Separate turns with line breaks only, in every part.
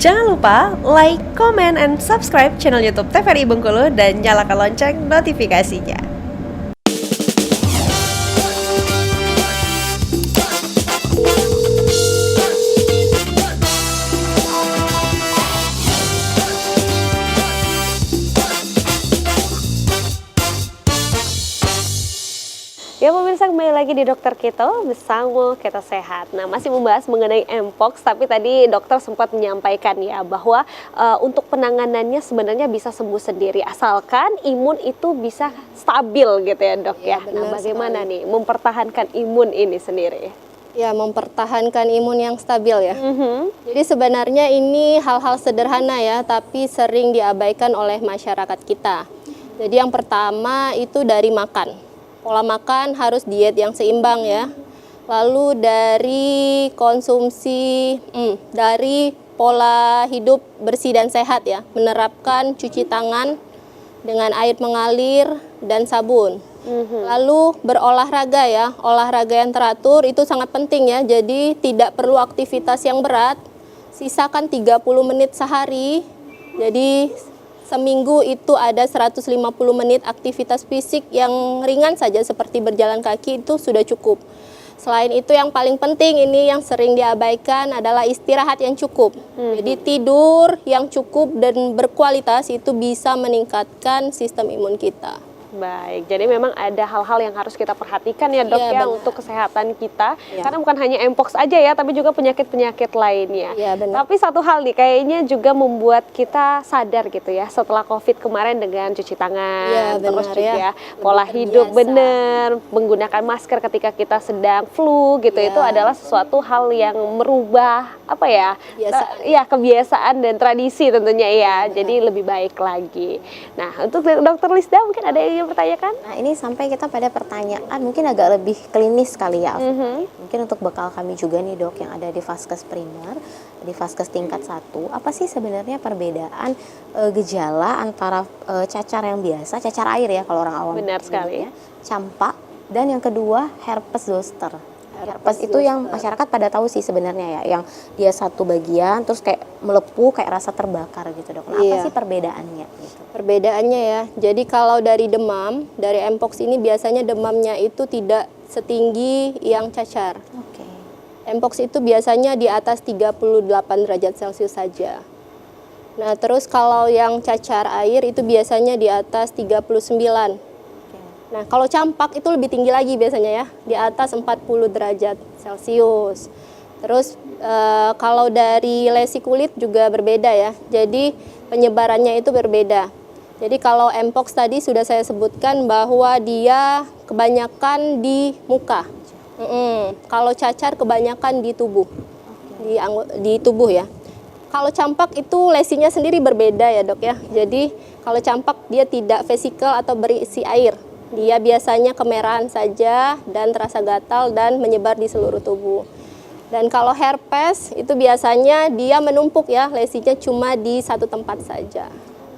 Jangan lupa like, comment, and subscribe channel YouTube TVRI Bengkulu dan nyalakan lonceng notifikasinya. Ya pemirsa, kembali lagi di Dokter Kito bersama Kita Sehat. Nah, masih membahas mengenai Mpox, tapi tadi dokter sempat menyampaikan ya bahwa untuk penanganannya sebenarnya bisa sembuh sendiri asalkan imun itu bisa stabil gitu ya dok ya. Nah, bagaimana nih mempertahankan imun ini sendiri?
Ya, mempertahankan imun yang stabil ya. Jadi sebenarnya ini hal-hal sederhana ya, tapi sering diabaikan oleh masyarakat kita. Jadi yang pertama itu dari makan. Pola makan harus diet yang seimbang ya. Lalu dari konsumsi, dari pola hidup bersih dan sehat ya. Menerapkan cuci tangan dengan air mengalir dan sabun. Lalu berolahraga ya. Olahraga yang teratur itu sangat penting ya. Jadi tidak perlu aktivitas yang berat. Sisakan 30 menit sehari. Jadi seminggu itu ada 150 menit aktivitas fisik yang ringan saja seperti berjalan kaki itu sudah cukup. Selain itu yang paling penting ini yang sering diabaikan adalah istirahat yang cukup. Jadi tidur yang cukup dan berkualitas itu bisa meningkatkan sistem imun kita.
Baik, jadi memang ada hal-hal yang harus kita perhatikan ya dok ya untuk kesehatan kita. Karena bukan hanya Mpox aja ya, tapi juga penyakit-penyakit lainnya. Tapi satu hal nih, kayaknya juga membuat kita sadar gitu ya setelah COVID kemarin dengan cuci tangan, terus juga pola hidup benar, menggunakan masker ketika kita sedang flu gitu, itu adalah sesuatu hal yang merubah apa ya, kebiasaan dan tradisi tentunya ya, jadi lebih baik lagi. Nah, untuk dokter Lisda mungkin ada yang pertanyakan?
Nah, ini sampai kita pada pertanyaan mungkin agak lebih klinis kali ya. Mungkin untuk bekal kami juga nih dok yang ada di Vaskes Primer, di Vaskes tingkat 1, apa sih sebenarnya perbedaan gejala antara cacar yang biasa, cacar air ya kalau orang awam.
Benar sekali.
Ya, campak, dan yang kedua herpes zoster. Herpes itu yang masyarakat pada tahu sih sebenarnya ya, yang dia satu bagian terus kayak melepuh, kayak rasa terbakar gitu dok. Nah, apa sih perbedaannya? Gitu?
Perbedaannya ya, jadi kalau dari demam, dari Mpox ini biasanya demamnya itu tidak setinggi yang cacar. Mpox itu biasanya di atas 38 derajat Celcius saja. Nah, terus kalau yang cacar air itu biasanya di atas 39. Nah, kalau campak itu lebih tinggi lagi biasanya ya, di atas 40 derajat Celcius. Terus kalau dari lesi kulit juga berbeda ya, jadi penyebarannya itu berbeda. Jadi kalau Mpox tadi sudah saya sebutkan bahwa dia kebanyakan di muka. Kalau cacar kebanyakan di tubuh, di tubuh ya. Kalau campak itu lesinya sendiri berbeda ya dok ya. Jadi kalau campak dia tidak vesikal atau berisi air. Dia biasanya kemerahan saja dan terasa gatal dan menyebar di seluruh tubuh. Dan kalau herpes itu biasanya dia menumpuk ya, lesinya cuma di satu tempat saja.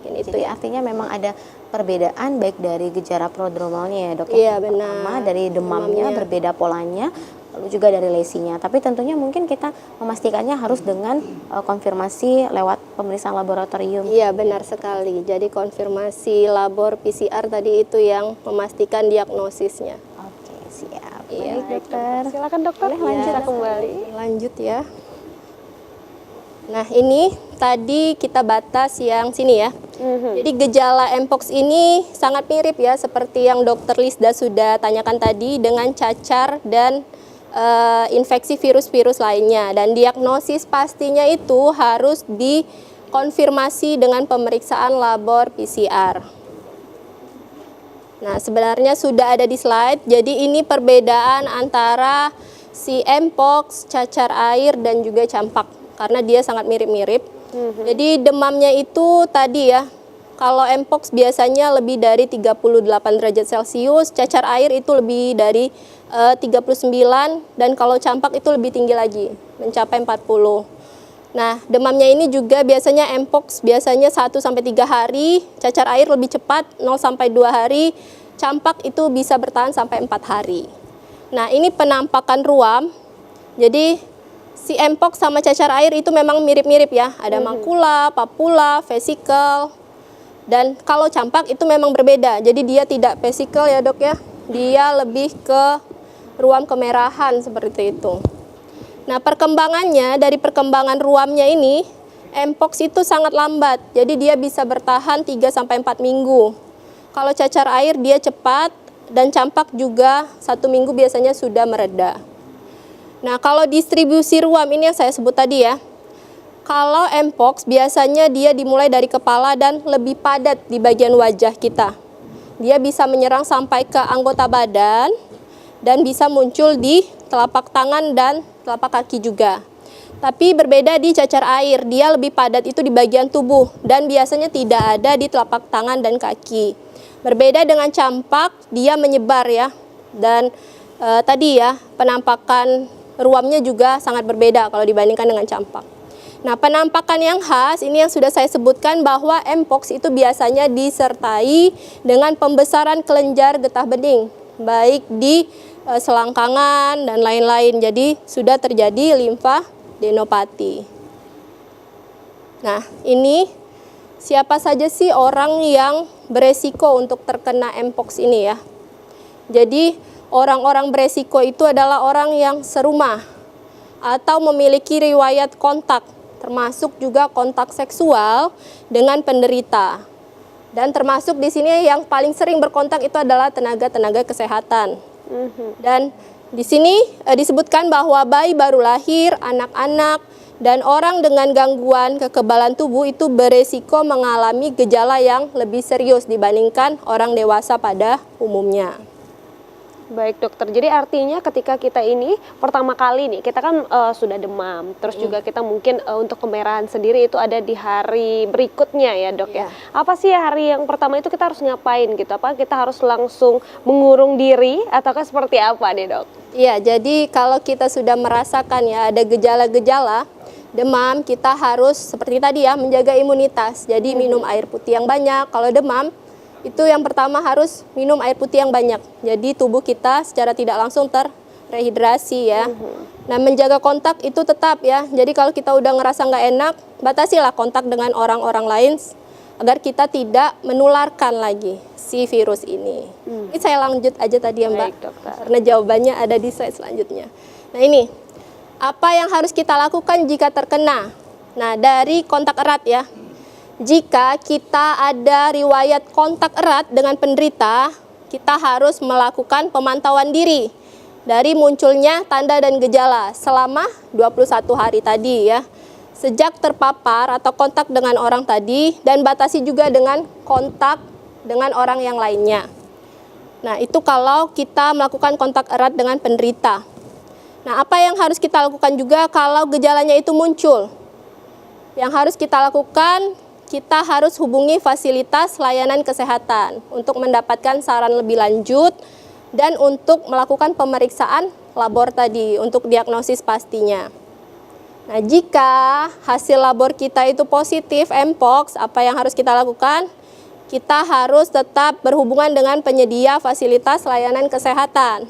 Jadi artinya memang ada perbedaan baik dari gejala prodromalnya ya dok.
Iya benar.
Pertama dari demamnya berbeda polanya, lalu juga dari lesinya. Tapi tentunya mungkin kita memastikannya harus dengan konfirmasi lewat pemeriksaan laboratorium.
Iya benar sekali. Jadi konfirmasi labor PCR tadi itu yang memastikan diagnosisnya.
Oke, siap.
Iya,
baik dokter.
Silakan dokter, lanjut kembali.
Lanjut ya. Nah, ini tadi kita batas yang sini ya. Jadi gejala Mpox ini sangat mirip ya seperti yang dokter Lisda sudah tanyakan tadi dengan cacar dan infeksi virus-virus lainnya. Dan diagnosis pastinya itu harus dikonfirmasi dengan pemeriksaan labor PCR. Nah, sebenarnya sudah ada di slide. Jadi ini perbedaan antara si Mpox, cacar air dan juga campak karena dia sangat mirip-mirip. Jadi demamnya itu tadi ya, kalau Mpox biasanya lebih dari 38 derajat Celcius, cacar air itu lebih dari 39, dan kalau campak itu lebih tinggi lagi, mencapai 40. Nah, demamnya ini juga biasanya Mpox biasanya 1-3 hari, cacar air lebih cepat 0-2 hari, campak itu bisa bertahan sampai 4 hari. Nah, ini penampakan ruam. Jadi si mpox sama cacar air itu memang mirip-mirip ya. Ada makula, papula, vesikel. Dan kalau campak itu memang berbeda. Jadi dia tidak vesikel ya dok ya. Dia lebih ke ruam kemerahan seperti itu. Nah perkembangannya dari perkembangan ruamnya ini, mpox itu sangat lambat. Jadi dia bisa bertahan 3-4 minggu. Kalau cacar air dia cepat dan campak juga 1 minggu biasanya sudah mereda. Nah kalau distribusi ruam ini yang saya sebut tadi ya. Kalau mpox biasanya dia dimulai dari kepala dan lebih padat di bagian wajah kita. Dia bisa menyerang sampai ke anggota badan dan bisa muncul di telapak tangan dan telapak kaki juga. Tapi berbeda di cacar air, dia lebih padat itu di bagian tubuh dan biasanya tidak ada di telapak tangan dan kaki. Berbeda dengan campak, dia menyebar ya. Dan tadi ya, penampakan ruamnya juga sangat berbeda kalau dibandingkan dengan campak. Nah, penampakan yang khas ini yang sudah saya sebutkan bahwa mpox itu biasanya disertai dengan pembesaran kelenjar getah bening, baik di selangkangan dan lain-lain. Jadi sudah terjadi limfadenopati. Nah, ini siapa saja sih orang yang beresiko untuk terkena mpox ini ya? Jadi orang-orang beresiko itu adalah orang yang serumah atau memiliki riwayat kontak, termasuk juga kontak seksual dengan penderita. Dan termasuk di sini yang paling sering berkontak itu adalah tenaga-tenaga kesehatan. Dan di sini disebutkan bahwa bayi baru lahir, anak-anak, dan orang dengan gangguan kekebalan tubuh itu beresiko mengalami gejala yang lebih serius dibandingkan orang dewasa pada umumnya.
Baik dokter, jadi artinya ketika kita ini pertama kali nih, kita kan sudah demam, terus juga kita mungkin untuk kemerahan sendiri itu ada di hari berikutnya ya dok ya. Apa sih hari yang pertama itu kita harus ngapain gitu? Apa kita harus langsung mengurung diri ataukah seperti apa nih dok?
Iya, jadi kalau kita sudah merasakan ya ada gejala-gejala demam, kita harus seperti tadi ya menjaga imunitas. Jadi minum air putih yang banyak. Kalau demam itu yang pertama harus minum air putih yang banyak. Jadi tubuh kita secara tidak langsung terrehidrasi ya. Nah menjaga kontak itu tetap ya. Jadi kalau kita udah ngerasa nggak enak, batasilah kontak dengan orang-orang lain agar kita tidak menularkan lagi si virus ini. Ini saya lanjut aja tadi ya Mbak.
Baik, dokter.
Karena jawabannya ada di slide selanjutnya. Nah ini, apa yang harus kita lakukan jika terkena? Nah dari kontak erat ya. Jika kita ada riwayat kontak erat dengan penderita, kita harus melakukan pemantauan diri dari munculnya tanda dan gejala selama 21 hari tadi ya. Sejak terpapar atau kontak dengan orang tadi dan batasi juga dengan kontak dengan orang yang lainnya. Nah, itu kalau kita melakukan kontak erat dengan penderita. Nah, apa yang harus kita lakukan juga kalau gejalanya itu muncul? Yang harus kita lakukan, kita harus hubungi fasilitas layanan kesehatan untuk mendapatkan saran lebih lanjut dan untuk melakukan pemeriksaan labor tadi untuk diagnosis pastinya. Nah, jika hasil labor kita itu positif mpox, apa yang harus kita lakukan? Kita harus tetap berhubungan dengan penyedia fasilitas layanan kesehatan.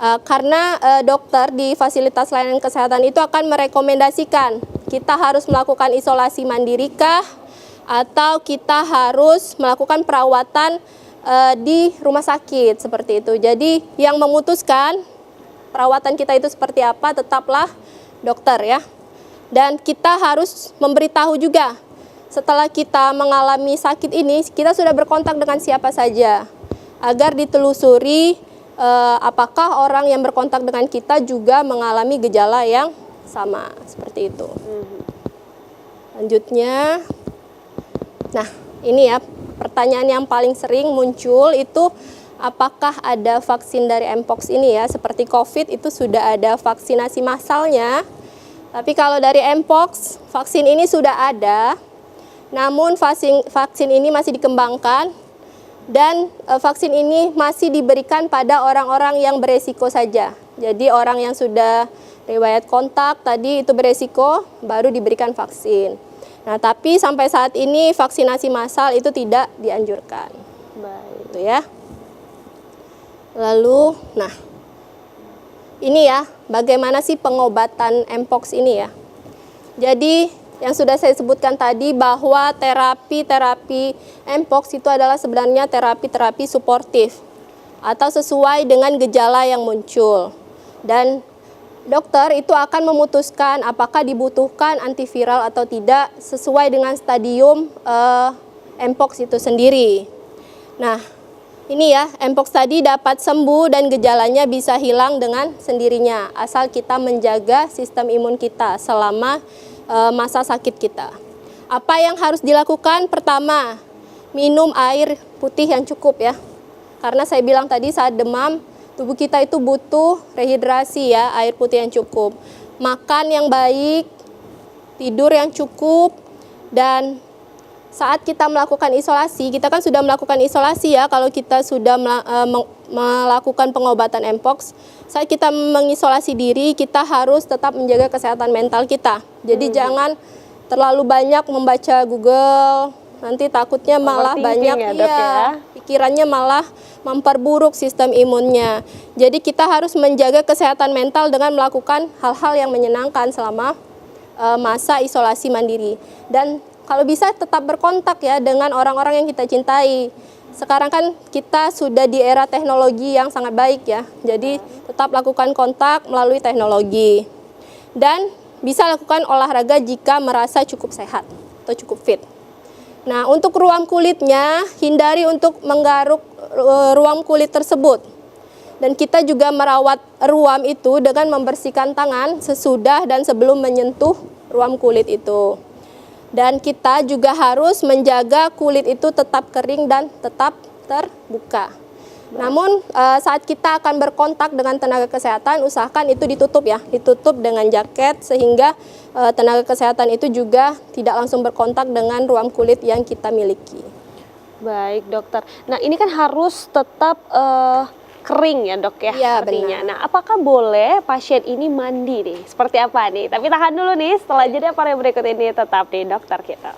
Karena dokter di fasilitas layanan kesehatan itu akan merekomendasikan kita harus melakukan isolasi mandiri kah, atau kita harus melakukan perawatan di rumah sakit seperti itu. Jadi yang memutuskan perawatan kita itu seperti apa tetaplah dokter ya. Dan kita harus memberitahu juga setelah kita mengalami sakit ini, kita sudah berkontak dengan siapa saja agar ditelusuri apakah orang yang berkontak dengan kita juga mengalami gejala yang sama seperti itu. Lanjutnya, nah ini ya pertanyaan yang paling sering muncul itu apakah ada vaksin dari mpox ini ya, seperti COVID itu sudah ada vaksinasi massalnya. Tapi kalau dari mpox, vaksin ini sudah ada, namun vaksin ini masih dikembangkan dan vaksin ini masih diberikan pada orang-orang yang beresiko saja. Jadi orang yang sudah riwayat kontak tadi itu beresiko baru diberikan vaksin. Nah, tapi sampai saat ini vaksinasi massal itu tidak dianjurkan. Baik, itu ya. Lalu, nah, ini ya, bagaimana sih pengobatan Mpox ini ya. Jadi yang sudah saya sebutkan tadi bahwa terapi Mpox itu adalah sebenarnya terapi suportif atau sesuai dengan gejala yang muncul. Dan dokter itu akan memutuskan apakah dibutuhkan antiviral atau tidak sesuai dengan stadium Mpox itu sendiri. Nah, ini ya, Mpox tadi dapat sembuh dan gejalanya bisa hilang dengan sendirinya asal kita menjaga sistem imun kita selama masa sakit kita. Apa yang harus dilakukan? Pertama, minum air putih yang cukup ya. Karena saya bilang tadi saat demam, tubuh kita itu butuh rehidrasi ya, air putih yang cukup. Makan yang baik, tidur yang cukup, dan saat kita melakukan isolasi, kita kan sudah melakukan isolasi ya kalau kita sudah melakukan pengobatan Mpox. Saat kita mengisolasi diri, kita harus tetap menjaga kesehatan mental kita. Jadi jangan terlalu banyak membaca Google, nanti takutnya malah banyak ya, pikirannya malah memperburuk sistem imunnya. Jadi kita harus menjaga kesehatan mental dengan melakukan hal-hal yang menyenangkan selama masa isolasi mandiri. Dan kalau bisa tetap berkontak ya dengan orang-orang yang kita cintai. Sekarang kan kita sudah di era teknologi yang sangat baik ya. Jadi tetap lakukan kontak melalui teknologi. Dan bisa lakukan olahraga jika merasa cukup sehat atau cukup fit. Nah, untuk ruam kulitnya, hindari untuk menggaruk ruam kulit tersebut. Dan kita juga merawat ruam itu dengan membersihkan tangan sesudah dan sebelum menyentuh ruam kulit itu. Dan kita juga harus menjaga kulit itu tetap kering dan tetap terbuka. Namun saat kita akan berkontak dengan tenaga kesehatan, usahakan itu ditutup ya, ditutup dengan jaket sehingga tenaga kesehatan itu juga tidak langsung berkontak dengan ruam kulit yang kita miliki.
Baik dokter, nah ini kan harus tetap kering ya dok ya,
ya
artinya.
benar.
Nah apakah boleh pasien ini mandi nih? Seperti apa nih? Tapi tahan dulu nih, setelah jeda para berikut ini tetap di dokter kita.